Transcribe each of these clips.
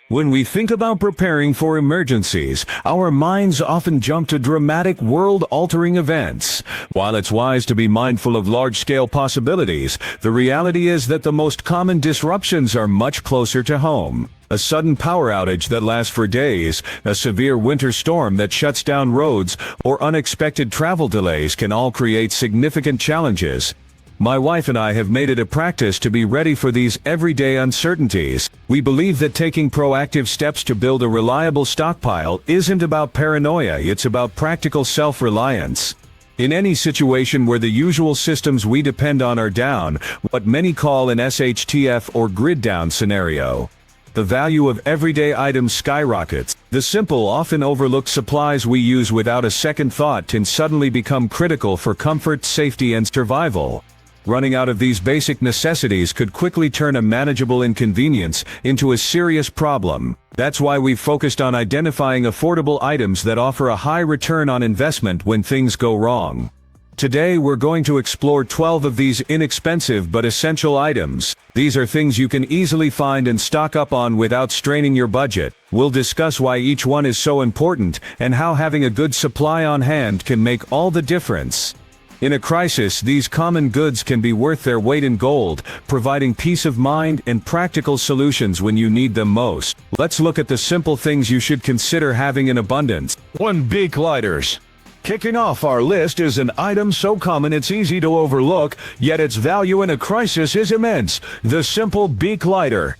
When we think about preparing for emergencies, our minds often jump to dramatic world-altering events. While it's wise to be mindful of large-scale possibilities, the reality is that the most common disruptions are much closer to home. A sudden power outage that lasts for days, a severe winter storm that shuts down roads, or unexpected travel delays can all create significant challenges. My wife and I have made it a practice to be ready for these everyday uncertainties. We believe that taking proactive steps to build a reliable stockpile isn't about paranoia, it's about practical self-reliance. In any situation where the usual systems we depend on are down, what many call an SHTF or grid down scenario, the value of everyday items skyrockets. The simple, often overlooked supplies we use without a second thought can suddenly become critical for comfort, safety, and survival. Running out of these basic necessities could quickly turn a manageable inconvenience into a serious problem. That's why we've focused on identifying affordable items that offer a high return on investment when things go wrong. Today we're going to explore 12 of these inexpensive but essential items. These are things you can easily find and stock up on without straining your budget. We'll discuss why each one is so important and how having a good supply on hand can make all the difference. In a crisis, these common goods can be worth their weight in gold, providing peace of mind and practical solutions when you need them most. Let's look at the simple things you should consider having in abundance. 1. Beak lighters. Kicking off our list is an item so common it's easy to overlook, yet its value in a crisis is immense: the simple beak lighter.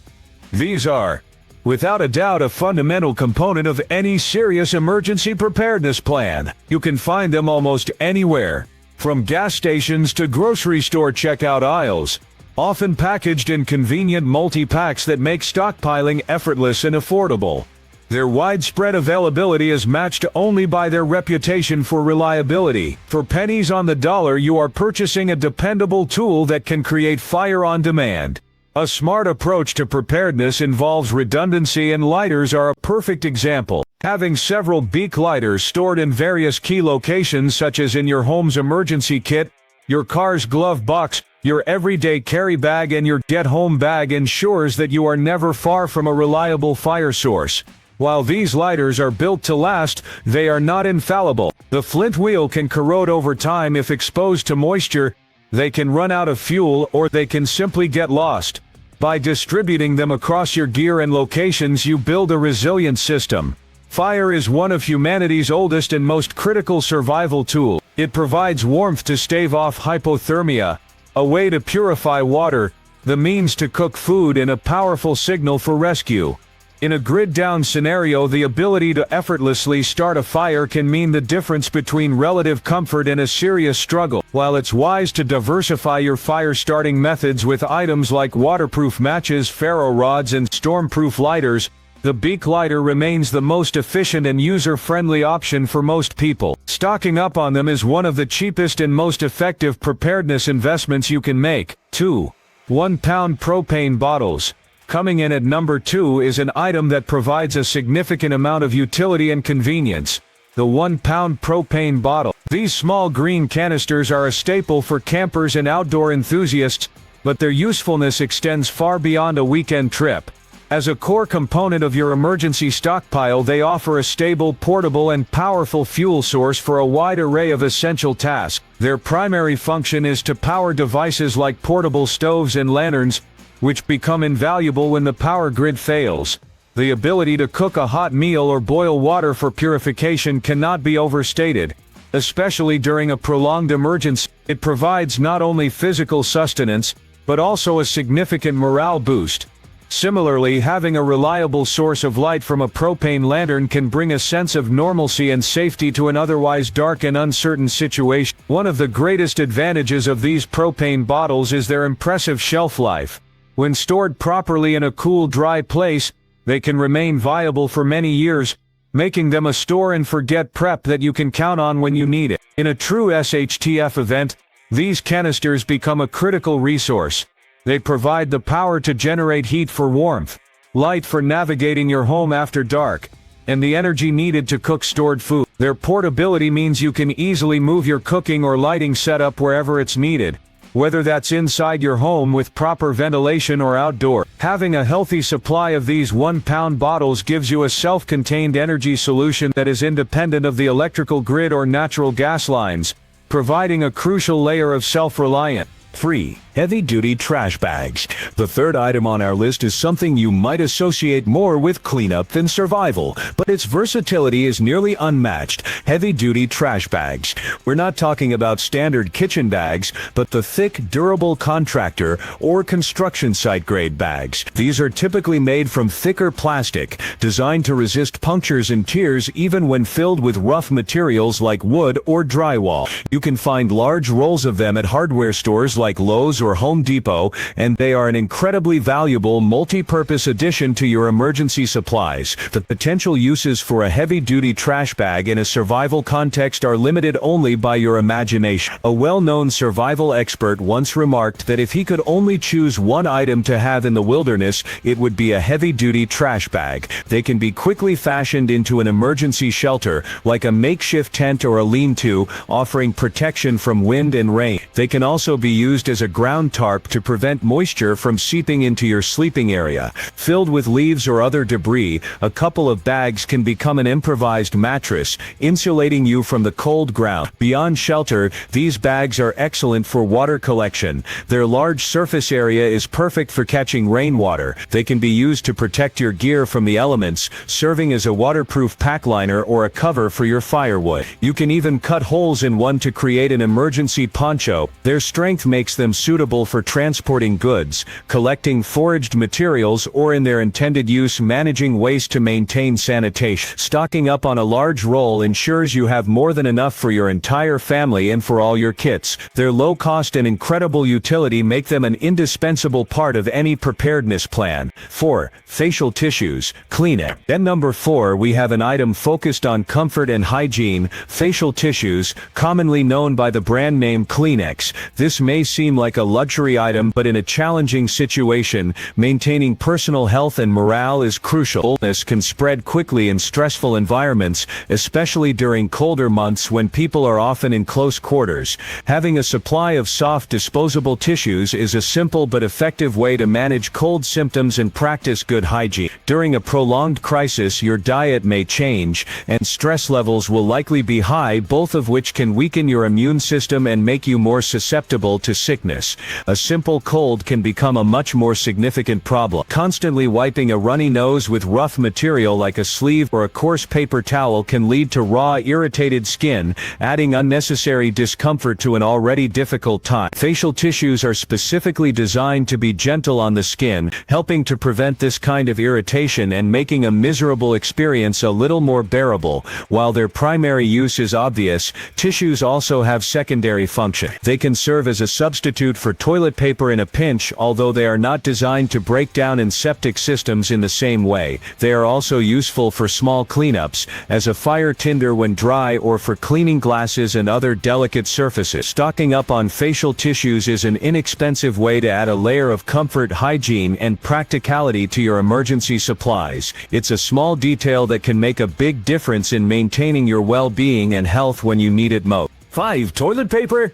These are, without a doubt, a fundamental component of any serious emergency preparedness plan. You can find them almost anywhere, from gas stations to grocery store checkout aisles, often packaged in convenient multi-packs that make stockpiling effortless and affordable. Their widespread availability is matched only by their reputation for reliability. For pennies on the dollar, you are purchasing a dependable tool that can create fire on demand. A smart approach to preparedness involves redundancy, and lighters are a perfect example. Having several beak lighters stored in various key locations, such as in your home's emergency kit, your car's glove box, your everyday carry bag, and your get-home bag, ensures that you are never far from a reliable fire source. While these lighters are built to last, they are not infallible. The flint wheel can corrode over time if exposed to moisture, they can run out of fuel, or they can simply get lost. By distributing them across your gear and locations, you build a resilient system. Fire is one of humanity's oldest and most critical survival tools. It provides warmth to stave off hypothermia, a way to purify water, the means to cook food, and a powerful signal for rescue. In a grid-down scenario, the ability to effortlessly start a fire can mean the difference between relative comfort and a serious struggle. While it's wise to diversify your fire-starting methods with items like waterproof matches, ferro rods, and storm-proof lighters, the beak lighter remains the most efficient and user-friendly option for most people. Stocking up on them is one of the cheapest and most effective preparedness investments you can make. 2. 1-pound propane bottles. Coming in at number 2 is an item that provides a significant amount of utility and convenience: the 1-pound propane bottle. These small green canisters are a staple for campers and outdoor enthusiasts, but their usefulness extends far beyond a weekend trip. As a core component of your emergency stockpile, they offer a stable, portable, and powerful fuel source for a wide array of essential tasks. Their primary function is to power devices like portable stoves and lanterns, which become invaluable when the power grid fails. The ability to cook a hot meal or boil water for purification cannot be overstated, especially during a prolonged emergency. It provides not only physical sustenance, but also a significant morale boost. Similarly, having a reliable source of light from a propane lantern can bring a sense of normalcy and safety to an otherwise dark and uncertain situation. One of the greatest advantages of these propane bottles is their impressive shelf life. When stored properly in a cool, dry place, they can remain viable for many years, making them a store-and-forget prep that you can count on when you need it. In a true SHTF event, these canisters become a critical resource. They provide the power to generate heat for warmth, light for navigating your home after dark, and the energy needed to cook stored food. Their portability means you can easily move your cooking or lighting setup wherever it's needed, whether that's inside your home with proper ventilation or outdoor. Having a healthy supply of these 1-pound bottles gives you a self-contained energy solution that is independent of the electrical grid or natural gas lines, providing a crucial layer of self-reliance. 3. Heavy-duty trash bags. The third item on our list is something you might associate more with cleanup than survival, but its versatility is nearly unmatched. Heavy-duty trash bags. We're not talking about standard kitchen bags, but the thick, durable contractor or construction site grade bags. These are typically made from thicker plastic, designed to resist punctures and tears even when filled with rough materials like wood or drywall. You can find large rolls of them at hardware stores like Lowe's or Home Depot, and they are an incredibly valuable multi-purpose addition to your emergency supplies. The potential uses for a heavy-duty trash bag in a survival context are limited only by your imagination. A well-known survival expert once remarked that if he could only choose one item to have in the wilderness, it would be a heavy-duty trash bag. They can be quickly fashioned into an emergency shelter, like a makeshift tent or a lean-to, offering protection from wind and rain. They can also be used as a ground tarp to prevent moisture from seeping into your sleeping area. Filled with leaves or other debris, a couple of bags can become an improvised mattress, insulating you from the cold ground. Beyond shelter, these bags are excellent for water collection. Their large surface area is perfect for catching rainwater. They can be used to protect your gear from the elements, serving as a waterproof pack liner or a cover for your firewood. You can even cut holes in one to create an emergency poncho. Their strength makes them suitable for transporting goods, collecting foraged materials, or in their intended use managing waste to maintain sanitation. Stocking up on a large roll ensures you have more than enough for your entire family and for all your kits. Their low cost and incredible utility make them an indispensable part of any preparedness plan. 4. Facial tissues. Kleenex. Then number 4, we have an item focused on comfort and hygiene, facial tissues, commonly known by the brand name Kleenex. This may seem like a luxury item, but in a challenging situation, maintaining personal health and morale is crucial. Illness can spread quickly in stressful environments, especially during colder months when people are often in close quarters. Having a supply of soft disposable tissues is a simple but effective way to manage cold symptoms and practice good hygiene. During a prolonged crisis, your diet may change, and stress levels will likely be high, both of which can weaken your immune system and make you more susceptible to sickness. A simple cold can become a much more significant problem. Constantly wiping a runny nose with rough material like a sleeve or a coarse paper towel can lead to raw, irritated skin, adding unnecessary discomfort to an already difficult time. Facial tissues are specifically designed to be gentle on the skin, helping to prevent this kind of irritation and making a miserable experience a little more bearable. While their primary use is obvious, tissues also have secondary function. They can serve as a substitute for toilet paper in a pinch, although they are not designed to break down in septic systems in the same way. They are also useful for small cleanups, as a fire tinder when dry, or for cleaning glasses and other delicate surfaces. Stocking up on facial tissues is an inexpensive way to add a layer of comfort, hygiene, and practicality to your emergency supplies. It's a small detail that can make a big difference in maintaining your well-being and health when you need it most. 5. Toilet paper.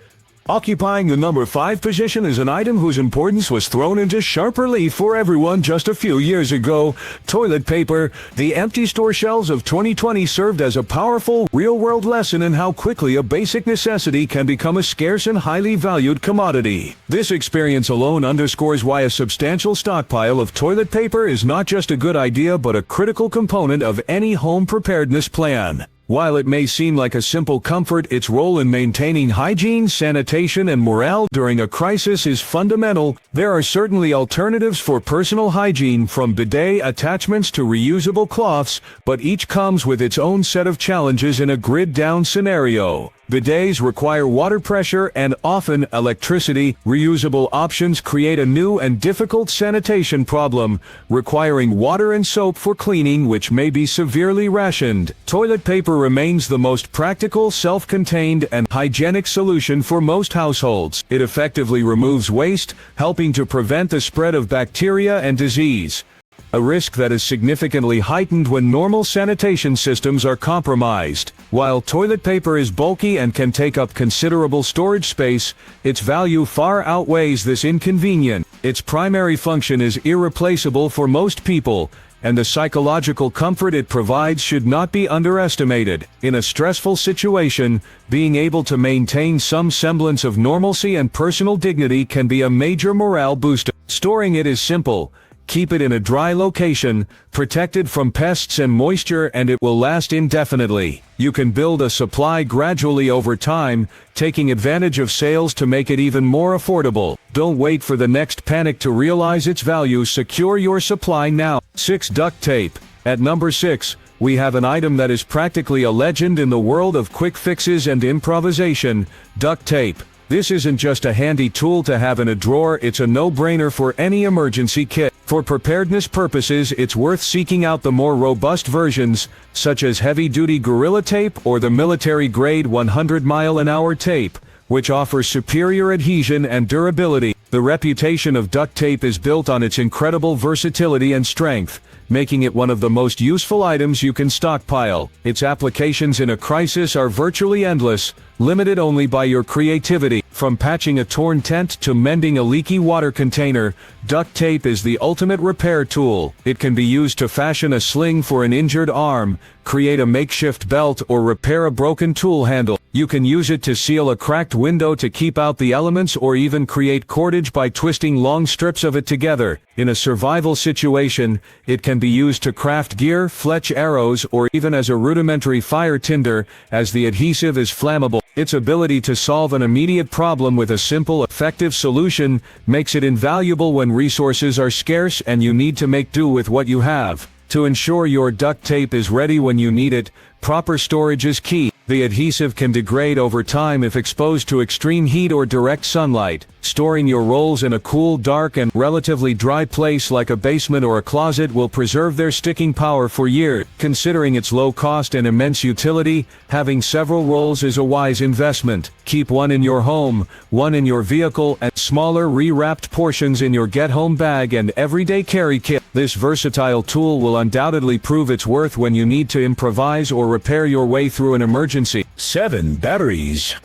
Occupying the number 5 position is an item whose importance was thrown into sharp relief for everyone just a few years ago. Toilet paper. The empty store shelves of 2020 served as a powerful, real-world lesson in how quickly a basic necessity can become a scarce and highly valued commodity. This experience alone underscores why a substantial stockpile of toilet paper is not just a good idea but a critical component of any home preparedness plan. While it may seem like a simple comfort, its role in maintaining hygiene, sanitation, and morale during a crisis is fundamental. There are certainly alternatives for personal hygiene, from bidet attachments to reusable cloths, but each comes with its own set of challenges in a grid-down scenario. Bidets require water pressure and often electricity. Reusable options create a new and difficult sanitation problem, requiring water and soap for cleaning, which may be severely rationed. Toilet paper remains the most practical, self-contained, and hygienic solution for most households. It effectively removes waste, helping to prevent the spread of bacteria and disease, a risk that is significantly heightened when normal sanitation systems are compromised. While toilet paper is bulky and can take up considerable storage space, its value far outweighs this inconvenience. Its primary function is irreplaceable for most people, and the psychological comfort it provides should not be underestimated. In a stressful situation, being able to maintain some semblance of normalcy and personal dignity can be a major morale booster. Storing it is simple. Keep it in a dry location, protected from pests and moisture, and it will last indefinitely. You can build a supply gradually over time, taking advantage of sales to make it even more affordable. Don't wait for the next panic to realize its value. Secure your supply now. 6. Duct tape. At number 6, we have an item that is practically a legend in the world of quick fixes and improvisation: duct tape. This isn't just a handy tool to have in a drawer, it's a no-brainer for any emergency kit. For preparedness purposes, it's worth seeking out the more robust versions, such as heavy-duty Gorilla Tape or the military-grade 100-mile-an-hour tape, which offers superior adhesion and durability. The reputation of duct tape is built on its incredible versatility and strength, making it one of the most useful items you can stockpile. Its applications in a crisis are virtually endless, limited only by your creativity. From patching a torn tent to mending a leaky water container, duct tape is the ultimate repair tool. It can be used to fashion a sling for an injured arm, create a makeshift belt, or repair a broken tool handle. You can use it to seal a cracked window to keep out the elements, or even create cordage by twisting long strips of it together. In a survival situation, it can be used to craft gear, fletch arrows, or even as a rudimentary fire tinder, as the adhesive is flammable. Its ability to solve an immediate problem with a simple, effective solution makes it invaluable when resources are scarce and you need to make do with what you have. To ensure your duct tape is ready when you need it, proper storage is key. The adhesive can degrade over time if exposed to extreme heat or direct sunlight. Storing your rolls in a cool, dark, and relatively dry place like a basement or a closet will preserve their sticking power for years. Considering its low cost and immense utility, having several rolls is a wise investment. Keep one in your home, one in your vehicle, and smaller re-wrapped portions in your get-home bag and everyday carry kit. This versatile tool will undoubtedly prove its worth when you need to improvise or repair your way through an emergency. 7. Batteries.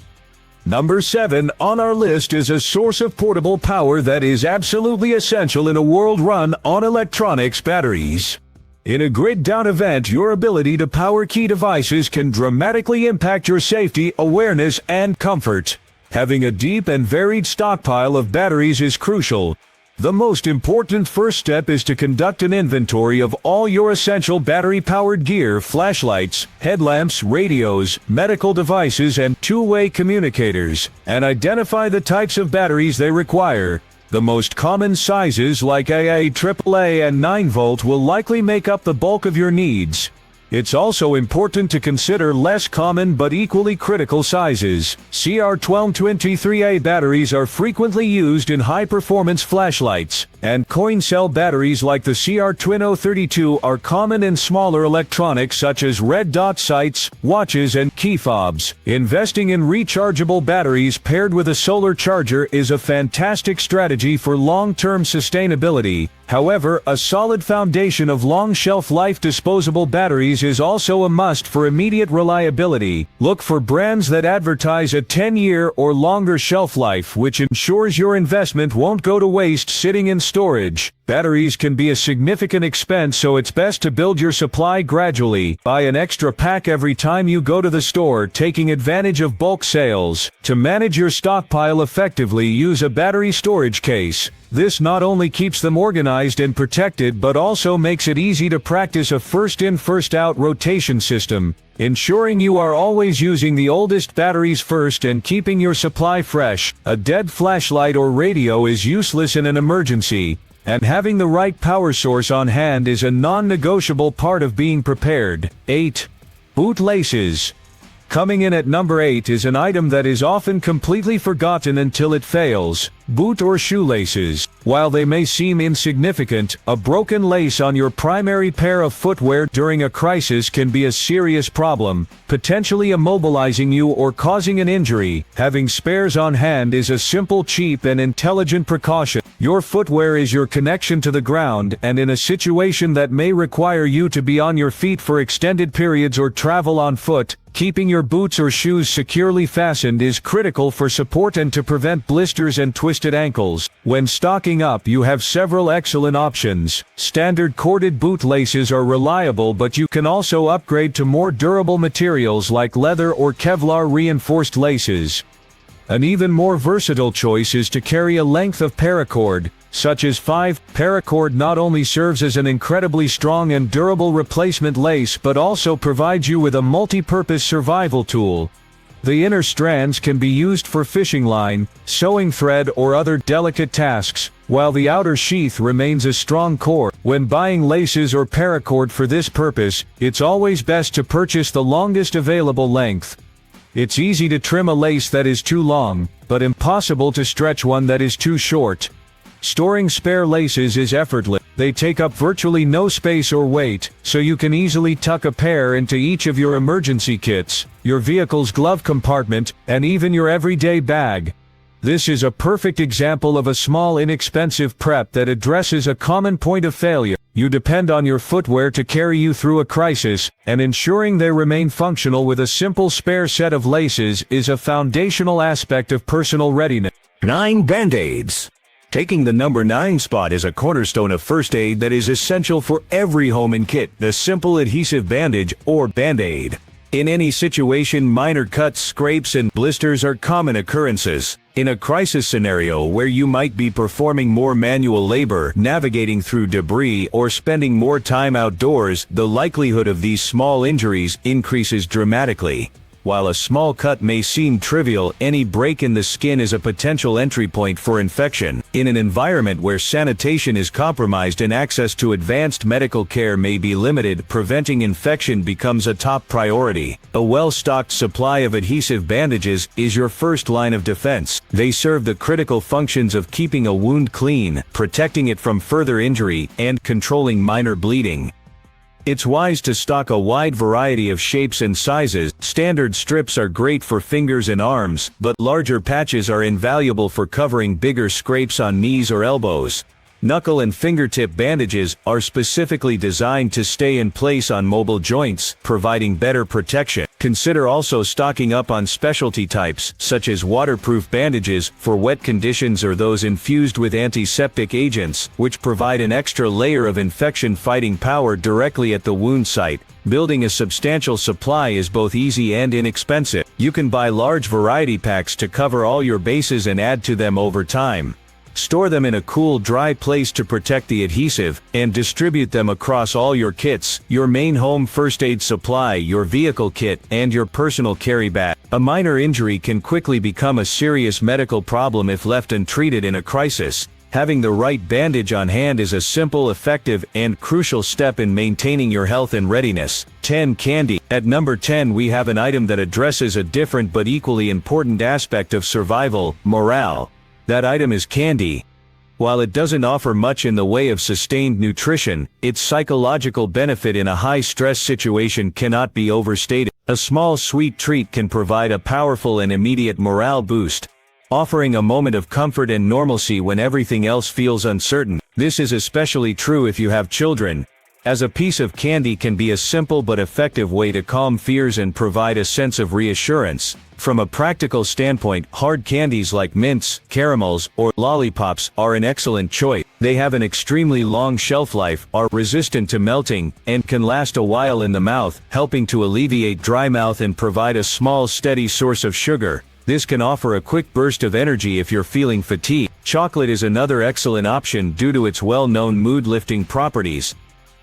Number 7 on our list is a source of portable power that is absolutely essential in a world run on electronics: batteries. In a grid-down event, your ability to power key devices can dramatically impact your safety, awareness, and comfort. Having a deep and varied stockpile of batteries is crucial. The most important first step is to conduct an inventory of all your essential battery-powered gear: flashlights, headlamps, radios, medical devices, and two-way communicators, and identify the types of batteries they require. The most common sizes like AA, AAA, and 9V will likely make up the bulk of your needs. It's also important to consider less common but equally critical sizes. CR1223A batteries are frequently used in high-performance flashlights, and coin cell batteries like the CR2032 are common in smaller electronics such as red dot sights, watches, and key fobs. Investing in rechargeable batteries paired with a solar charger is a fantastic strategy for long-term sustainability. However, a solid foundation of long shelf-life disposable batteries is also a must for immediate reliability. Look for brands that advertise a 10-year or longer shelf life, which ensures your investment won't go to waste sitting in storage. Batteries can be a significant expense, so it's best to build your supply gradually. Buy an extra pack every time you go to the store, taking advantage of bulk sales. To manage your stockpile effectively, use a battery storage case. This not only keeps them organized and protected, but also makes it easy to practice a first-in, first-out rotation system, ensuring you are always using the oldest batteries first and keeping your supply fresh. A dead flashlight or radio is useless in an emergency, and having the right power source on hand is a non-negotiable part of being prepared. 8. Boot laces. Coming in at number 8 is an item that is often completely forgotten until it fails: boot or shoelaces. While they may seem insignificant, a broken lace on your primary pair of footwear during a crisis can be a serious problem, potentially immobilizing you or causing an injury. Having spares on hand is a simple, cheap, and intelligent precaution. Your footwear is your connection to the ground, and in a situation that may require you to be on your feet for extended periods or travel on foot, Keeping your boots or shoes securely fastened is critical for support and to prevent blisters and twisted ankles. When stocking up, you have several excellent options. Standard corded boot laces are reliable, but you can also upgrade to more durable materials like leather or Kevlar reinforced laces. An even more versatile choice is to carry a length of paracord, such as 5. Paracord not only serves as an incredibly strong and durable replacement lace but also provides you with a multi-purpose survival tool. The inner strands can be used for fishing line, sewing thread or other delicate tasks, while the outer sheath remains a strong core. When buying laces or paracord for this purpose, it's always best to purchase the longest available length. It's easy to trim a lace that is too long, but impossible to stretch one that is too short. Storing spare laces is effortless. They take up virtually no space or weight, so you can easily tuck a pair into each of your emergency kits, your vehicle's glove compartment, and even your everyday bag. This is a perfect example of a small, inexpensive prep that addresses a common point of failure. You depend on your footwear to carry you through a crisis, and ensuring they remain functional with a simple spare set of laces is a foundational aspect of personal readiness. 9 Band-Aids. Taking the number 9 spot is a cornerstone of first aid that is essential for every home and kit, the simple adhesive bandage or Band-Aid. In any situation, minor cuts, scrapes, and blisters are common occurrences. In a crisis scenario where you might be performing more manual labor, navigating through debris, or spending more time outdoors, the likelihood of these small injuries increases dramatically. While a small cut may seem trivial, any break in the skin is a potential entry point for infection. In an environment where sanitation is compromised and access to advanced medical care may be limited, preventing infection becomes a top priority. A well-stocked supply of adhesive bandages is your first line of defense. They serve the critical functions of keeping a wound clean, protecting it from further injury, and controlling minor bleeding. It's wise to stock a wide variety of shapes and sizes. Standard strips are great for fingers and arms, but larger patches are invaluable for covering bigger scrapes on knees or elbows. Knuckle and fingertip bandages are specifically designed to stay in place on mobile joints, providing better protection. Consider also stocking up on specialty types, such as waterproof bandages for wet conditions or those infused with antiseptic agents, which provide an extra layer of infection-fighting power directly at the wound site. Building a substantial supply is both easy and inexpensive. You can buy large variety packs to cover all your bases and add to them over time. Store them in a cool, dry place to protect the adhesive, and distribute them across all your kits, your main home first aid supply, your vehicle kit, and your personal carry bag. A minor injury can quickly become a serious medical problem if left untreated in a crisis. Having the right bandage on hand is a simple, effective, and crucial step in maintaining your health and readiness. 10 Candy. At number 10 we have an item that addresses a different but equally important aspect of survival: morale. That item is candy. While it doesn't offer much in the way of sustained nutrition, its psychological benefit in a high-stress situation cannot be overstated. A small sweet treat can provide a powerful and immediate morale boost, offering a moment of comfort and normalcy when everything else feels uncertain. This is especially true if you have children, as a piece of candy can be a simple but effective way to calm fears and provide a sense of reassurance. From a practical standpoint, hard candies like mints, caramels, or lollipops are an excellent choice. They have an extremely long shelf life, are resistant to melting, and can last a while in the mouth, helping to alleviate dry mouth and provide a small, steady source of sugar. This can offer a quick burst of energy if you're feeling fatigued. Chocolate is another excellent option due to its well-known mood-lifting properties.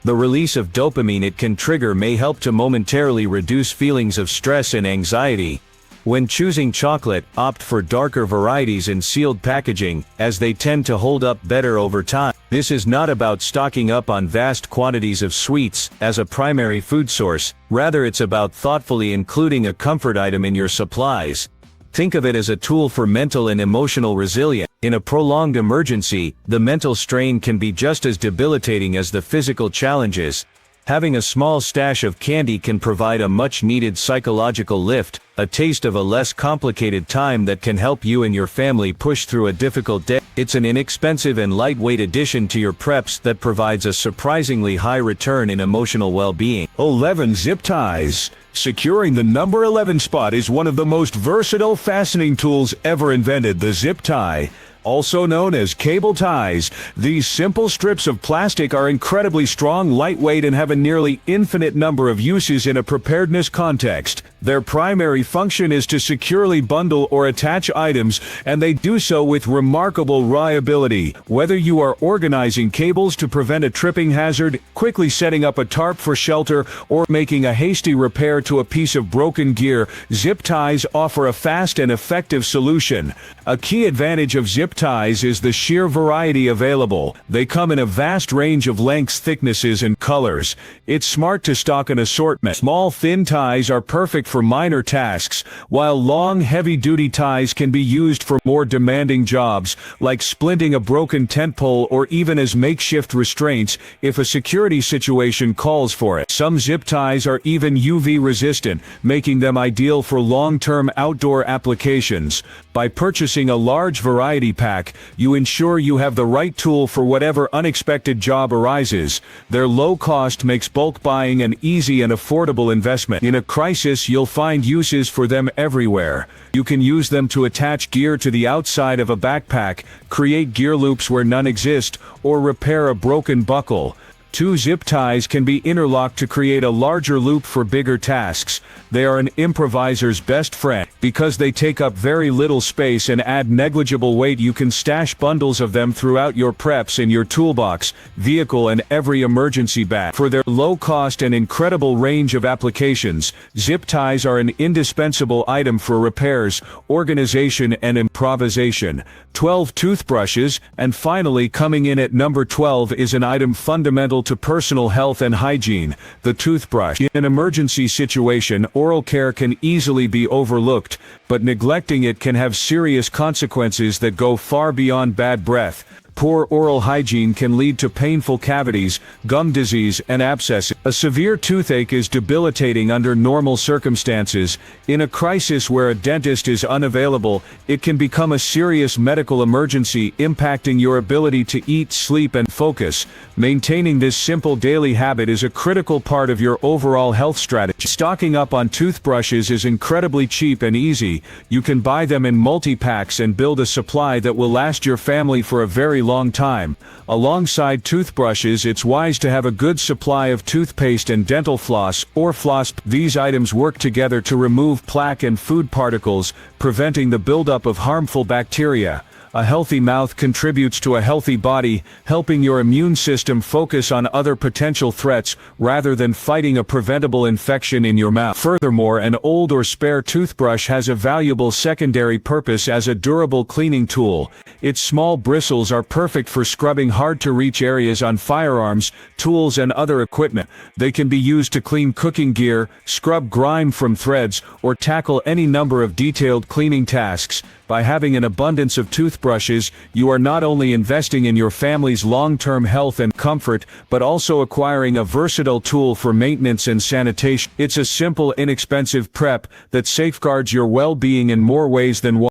The release of dopamine it can trigger may help to momentarily reduce feelings of stress and anxiety. When choosing chocolate, opt for darker varieties in sealed packaging, as they tend to hold up better over time. This is not about stocking up on vast quantities of sweets as a primary food source, rather it's about thoughtfully including a comfort item in your supplies. Think of it as a tool for mental and emotional resilience. In a prolonged emergency, the mental strain can be just as debilitating as the physical challenges. Having a small stash of candy can provide a much-needed psychological lift, a taste of a less complicated time that can help you and your family push through a difficult day. It's an inexpensive and lightweight addition to your preps that provides a surprisingly high return in emotional well-being. 11 zip ties. Securing the number 11 spot is one of the most versatile fastening tools ever invented, the zip tie. Also known as cable ties, these simple strips of plastic are incredibly strong, lightweight, and have a nearly infinite number of uses in a preparedness context. Their primary function is to securely bundle or attach items, and they do so with remarkable reliability. Whether you are organizing cables to prevent a tripping hazard, quickly setting up a tarp for shelter, or making a hasty repair to a piece of broken gear, zip ties offer a fast and effective solution. A key advantage of zip ties is the sheer variety available. They come in a vast range of lengths, thicknesses, and colors. It's smart to stock an assortment. Small, thin ties are perfect for minor tasks, while long, heavy-duty ties can be used for more demanding jobs, like splinting a broken tent pole or even as makeshift restraints if a security situation calls for it. Some zip ties are even UV-resistant, making them ideal for long-term outdoor applications. By purchasing a large variety pack, you ensure you have the right tool for whatever unexpected job arises. Their low cost makes bulk buying an easy and affordable investment. In a crisis, you'll find uses for them everywhere. You can use them to attach gear to the outside of a backpack, create gear loops where none exist, or repair a broken buckle. Two zip ties can be interlocked to create a larger loop for bigger tasks. They are an improviser's best friend. Because they take up very little space and add negligible weight, you can stash bundles of them throughout your preps in your toolbox, vehicle, and every emergency bag. For their low cost and incredible range of applications, zip ties are an indispensable item for repairs, organization, and improvisation. 12 toothbrushes, and finally coming in at number 12 is an item fundamental to personal health and hygiene, the toothbrush. In an emergency situation, oral care can easily be overlooked, but neglecting it can have serious consequences that go far beyond bad breath. Poor oral hygiene can lead to painful cavities, gum disease, and abscesses. A severe toothache is debilitating under normal circumstances. In a crisis where a dentist is unavailable, it can become a serious medical emergency, impacting your ability to eat, sleep, and focus. Maintaining this simple daily habit is a critical part of your overall health strategy. Stocking up on toothbrushes is incredibly cheap and easy. You can buy them in multi-packs and build a supply that will last your family for a very long time. Alongside toothbrushes, it's wise to have a good supply of toothpaste and dental floss, or floss. These items work together to remove plaque and food particles, preventing the buildup of harmful bacteria. A healthy mouth contributes to a healthy body, helping your immune system focus on other potential threats rather than fighting a preventable infection in your mouth. Furthermore, an old or spare toothbrush has a valuable secondary purpose as a durable cleaning tool. Its small bristles are perfect for scrubbing hard-to-reach areas on firearms, tools, and other equipment. They can be used to clean cooking gear, scrub grime from threads, or tackle any number of detailed cleaning tasks. By having an abundance of toothbrushes, you are not only investing in your family's long-term health and comfort, but also acquiring a versatile tool for maintenance and sanitation. It's a simple, inexpensive prep that safeguards your well-being in more ways than one.